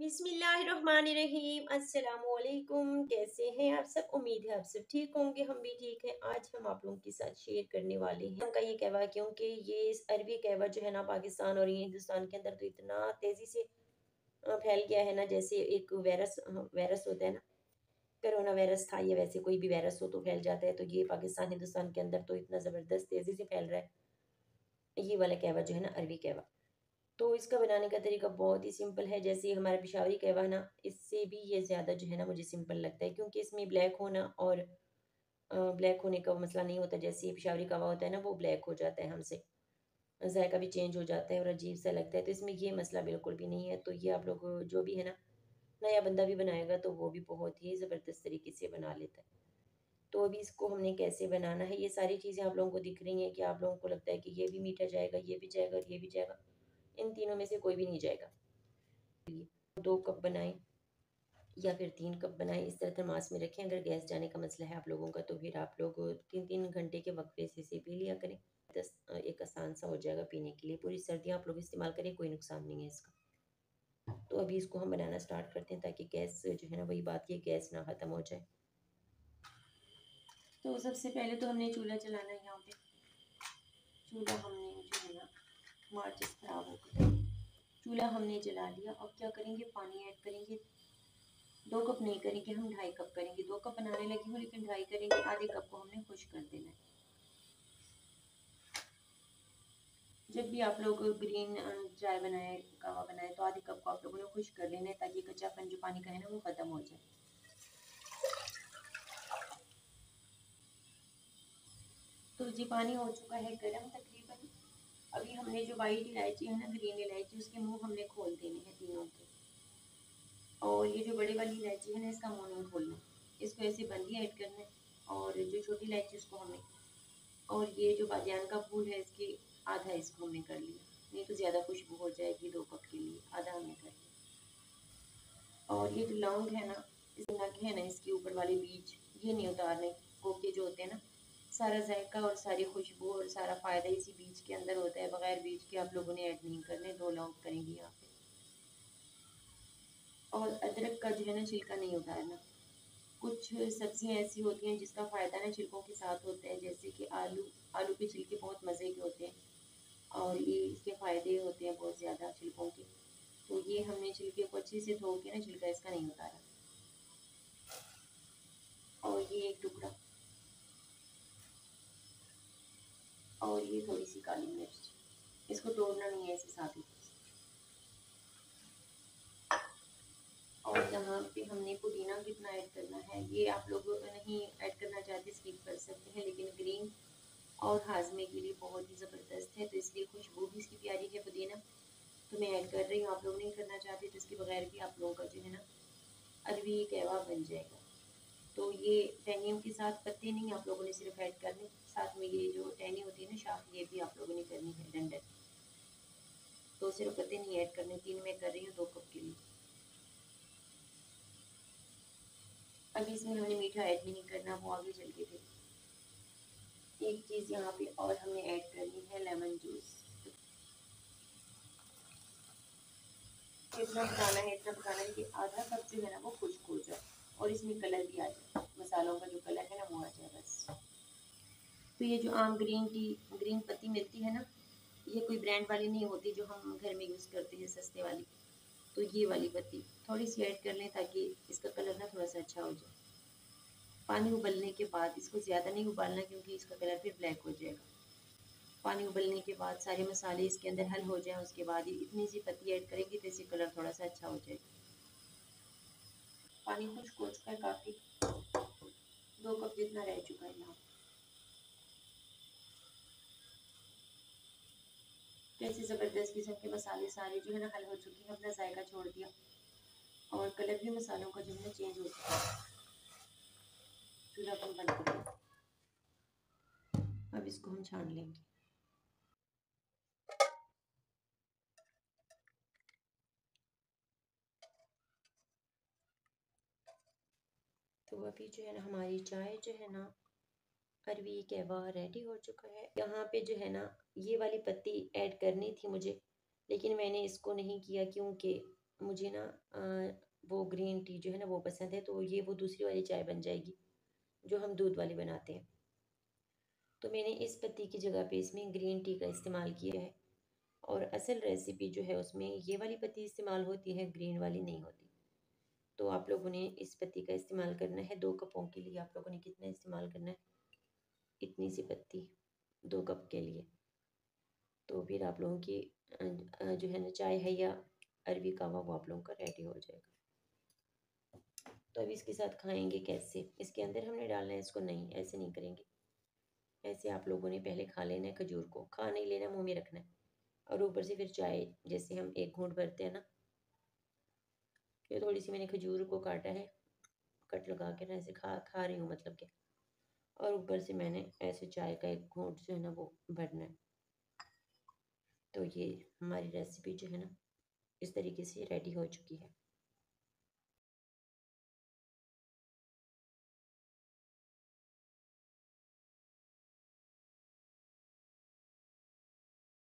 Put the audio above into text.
बिस्मिल्लाहिर्रहमानिर्रहीम। अस्सलामुअलैकुम। कैसे हैं आप सब? उम्मीद है आप सब ठीक होंगे, हम भी ठीक हैं। आज हम आप लोगों के साथ शेयर करने वाले हैं उनका ये कहवा, क्योंकि ये अरबी कहवा जो है ना पाकिस्तान और ये हिंदुस्तान के अंदर तो इतना तेज़ी से फैल गया है ना, जैसे एक वायरस होता है ना, कोरोना वायरस था, ये वैसे कोई भी वायरस हो तो फैल जाता है, तो ये पाकिस्तान हिंदुस्तान के अंदर तो इतना ज़बरदस्त तेज़ी से फैल रहा है ये वाला कहवा जो है ना, अरबी कहवा। तो इसका बनाने का तरीका बहुत ही सिंपल है। जैसे हमारा पेशावरी कहवा ना, इससे भी ये ज़्यादा जो है ना मुझे सिंपल लगता है, क्योंकि इसमें ब्लैक होना और ब्लैक होने का वो मसला नहीं होता। जैसे ये पेशावरी कहवा होता है ना, वो ब्लैक हो जाता है हमसे, जायका भी चेंज हो जाता है और अजीब सा लगता है। तो इसमें ये मसला बिल्कुल भी नहीं है। तो ये आप लोग जो भी है ना, नया बंदा भी बनाएगा तो वो भी बहुत ही ज़बरदस्त तरीके से बना लेता है। तो अभी इसको हमने कैसे बनाना है, ये सारी चीज़ें आप लोगों को दिख रही हैं कि आप लोगों को लगता है कि ये भी मीठा जाएगा, ये भी जाएगा और ये भी जाएगा। इन तीनों में से कोई भी नहीं जाएगा। 2 कप बनाएँ या फिर 3 कप बनाएँ, इस तरह थर्मास में रखें। अगर गैस जाने का मसला है आप लोगों का, तो फिर आप लोग 3-3 घंटे के वक़्फ़े से इसे पी लिया करें। एक आसान सा हो जाएगा पीने के लिए। पूरी सर्दियाँ आप लोग इस्तेमाल करें, कोई नुकसान नहीं है इसका। तो अभी इसको हम बनाना स्टार्ट करते हैं, ताकि गैस जो है ना, वही बात की गैस ना ख़त्म हो जाए। तो सबसे पहले तो हमने चूल्हा जलाना है यहाँ पे। चूल्हा हमने जो है ना, माचिस ख़राब हो गई। चूल्हा हमने जला लिया। अब क्या करेंगे, पानी ऐड करेंगे। 2 कप नहीं करेंगे हम, 2.5 कप करेंगे। 2 कप बनाने लगी हूँ लेकिन 2.5 करेंगे। आधे कप को हमने खुश कर देना है। जब भी आप लोग ग्रीन चाय बनाए, कहवा बनाए, तो आधे कप को आप लोगों ने खुश कर लेना है, ताकि कच्चापन जो पानी का है ना, वो ख़त्म हो जाए। तो जी पानी हो चुका है गर्म तकरीबन। अभी हमने जो वाइट इलायची है ना, ग्रीन इलायची, उसके मुंह हमने खोल देने हैं तीनों के। और ये जो बड़ी वाली इलायची है ना, इसका मुंह नहीं खोलना, इसको ऐसे बंद ही ऐड करना है। और जो छोटी इलायची उसको हमने, और ये जो बादियान का फूल है, इसकी आधा इसको हमने कर लिया, नहीं तो ज़्यादा खुशबू हो जाएगी। 2 कप के लिए आधा हमने कर लिया। और ये जो लौंग है ना, इस नग है ना, इसके ऊपर वाले बीज, ये नहीं उतारने। कोके जो होते हैं ना, सारा जायका और सारी खुशबू और सारा फ़ायदा इसी बीज के अंदर होता है। बगैर बीज के आप लोगों ने ऐड नहीं करने। 2 लौंग करेंगे यहाँ पे। और अदरक का जो है ना, छिलका नहीं उतारना। कुछ सब्जियां ऐसी होती हैं जिसका फ़ायदा ना छिलकों के साथ होता है, जैसे कि आलू। आलू के छिलके बहुत मज़े के होते हैं, और ये इसके फ़ायदे होते हैं बहुत ज़्यादा छिलकों के। तो ये हमने छिलके को अच्छे से धो के ना, छिलका इसका नहीं उतारा। और ये एक टुकड़ा, और ये थोड़ी सी काली मिर्च, इसको तोड़ना नहीं है, इसे साथ ही। और यहाँ पे हमने पुदीना कितना ऐड करना है, ये आप लोग नहीं ऐड करना चाहते स्किप कर सकते हैं, लेकिन ग्रीन और हाजमे के लिए बहुत ही ज़बरदस्त है, तो इसलिए खुशबू भी इसकी प्यारी है पुदीना, तो मैं ऐड कर रही हूँ। आप लोग नहीं करना चाहते तो इसके बगैर भी आप लोगों का जो है ना, अरबी कहवा बन जाएगा। तो ये टहनियों के साथ पत्ते नहीं, आप लोगों ने सिर्फ ऐड करने, साथ में ये जो टहनी होती है ना, शाख, ये भी आप लोगों ने करनी है, डंडल। तो सिर्फ पत्ते नहीं ऐड करने। 3 मैं कर रही हूँ 2 कप के लिए। अभी इसमें हमने मीठा ऐड नहीं करना, वो आगे चल के थे। एक चीज़ यहाँ पे और हमने ऐड करनी है, लेमन जूस। इतना पकाना है, इतना पकाना है कि आधा कप जो है ना, वो खुश्क हो जाए और इसमें कलर भी आ जाए, मसालों का जो कलर है ना, वो आ जाए बस। तो ये जो आम ग्रीन टी, ग्रीन पत्ती मिलती है ना, ये कोई ब्रांड वाली नहीं होती जो हम घर में यूज़ करते हैं, सस्ते वाली। तो ये वाली पत्ती थोड़ी सी ऐड कर लें, ताकि इसका कलर ना थोड़ा सा अच्छा हो जाए। पानी उबलने के बाद, इसको ज़्यादा नहीं उबालना, क्योंकि इसका कलर फिर ब्लैक हो जाएगा। पानी उबलने के बाद सारे मसाले इसके अंदर हल हो जाएं, उसके बाद ही इतनी सी पत्ती ऐड करेंगे, तो इससे कलर थोड़ा सा अच्छा हो जाएगा। पानी खुश्क हो चुका है काफ़ी, 2 कप जितना रह चुका है यहाँ। कैसे ज़बरदस्त किस्म के मसाले सारे जो है ना, हल हो चुके हैं, अपना जायका छोड़ दिया, और कलर भी मसालों का जो है ना, चेंज हो चुका है। चूल्हा अपन बंद कर दिया। अब इसको हम छान लेंगे। तो अभी जो है ना, हमारी चाय जो है ना, अरबी कहवा रेडी हो चुका है। यहाँ पे जो है ना, ये वाली पत्ती ऐड करनी थी मुझे, लेकिन मैंने इसको नहीं किया, क्योंकि मुझे ना वो ग्रीन टी जो है ना वो पसंद है, तो ये वो दूसरी वाली चाय बन जाएगी जो हम दूध वाली बनाते हैं। तो मैंने इस पत्ती की जगह पे इसमें ग्रीन टी का इस्तेमाल किया है। और असल रेसिपी जो है उसमें ये वाली पत्ती इस्तेमाल होती है, ग्रीन वाली नहीं होती। तो आप लोगों ने इस पत्ती का इस्तेमाल करना है। 2 कपों के लिए आप लोगों ने कितना इस्तेमाल करना है, इतनी सी पत्ती 2 कप के लिए। तो फिर आप लोगों की जो है ना चाय है या अरबी कहवा वो आप लोगों का रेडी हो जाएगा। तो अभी इसके साथ खाएंगे कैसे, इसके अंदर हमने डालना है इसको, नहीं ऐसे नहीं करेंगे। ऐसे आप लोगों ने पहले खा लेना है, खजूर को खा नहीं लेना, मुंह में रखना है। और ऊपर से फिर चाय जैसे हम एक घूंट भरते हैं ना, फिर थोड़ी सी मैंने खजूर को काटा है, कट लगा के ना ऐसे खा खा रही हूँ मतलब कि। और ऊपर से मैंने ऐसे चाय का एक घूंट जो है ना वो भरना है। तो ये हमारी रेसिपी जो है ना इस तरीके से रेडी हो चुकी है।